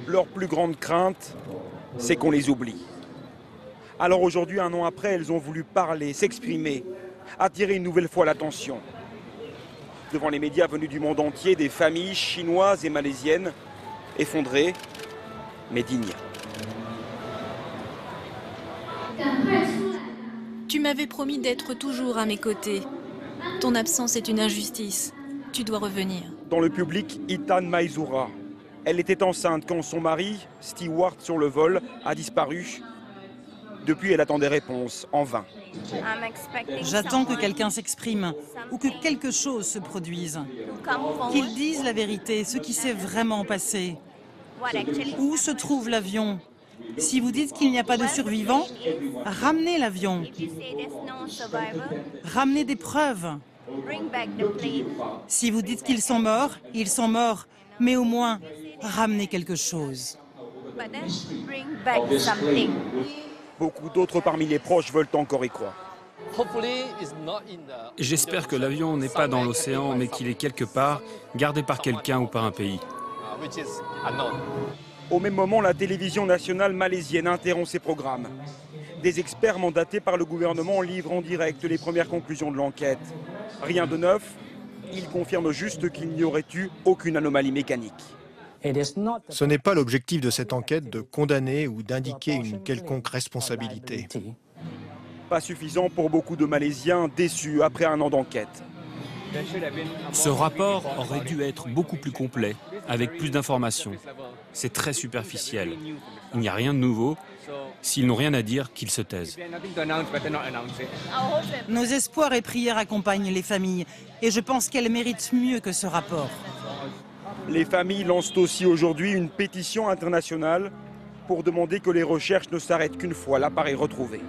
Leur plus grande crainte, c'est qu'on les oublie. Alors aujourd'hui, 1 an après, elles ont voulu parler, s'exprimer, attirer une nouvelle fois l'attention. Devant les médias venus du monde entier, des familles chinoises et malaisiennes, effondrées, mais dignes. Tu m'avais promis d'être toujours à mes côtés. Ton absence est une injustice. Tu dois revenir. Dans le public, Itan Maizura. Elle était enceinte quand son mari, Stewart sur le vol, a disparu. Depuis, elle attend des réponses, en vain. J'attends que quelqu'un s'exprime ou que quelque chose se produise. Qu'ils disent la vérité, ce qui s'est vraiment passé. Où se trouve l'avion? Si vous dites qu'il n'y a pas de survivants, ramenez l'avion. Ramenez des preuves. Si vous dites qu'ils sont morts, ils sont morts. Mais au moins, ramenez quelque chose. Beaucoup d'autres parmi les proches veulent encore y croire. J'espère que l'avion n'est pas dans l'océan, mais qu'il est quelque part, gardé par quelqu'un ou par un pays. Au même moment, la télévision nationale malaisienne interrompt ses programmes. Des experts mandatés par le gouvernement livrent en direct les premières conclusions de l'enquête. Rien de neuf, ils confirment juste qu'il n'y aurait eu aucune anomalie mécanique. Ce n'est pas l'objectif de cette enquête de condamner ou d'indiquer une quelconque responsabilité. Pas suffisant pour beaucoup de Malaisiens déçus après 1 an d'enquête. Ce rapport aurait dû être beaucoup plus complet, avec plus d'informations. C'est très superficiel. Il n'y a rien de nouveau. S'ils n'ont rien à dire, qu'ils se taisent. Nos espoirs et prières accompagnent les familles. Et je pense qu'elles méritent mieux que ce rapport. Les familles lancent aussi aujourd'hui une pétition internationale pour demander que les recherches ne s'arrêtent qu'une fois l'appareil retrouvé.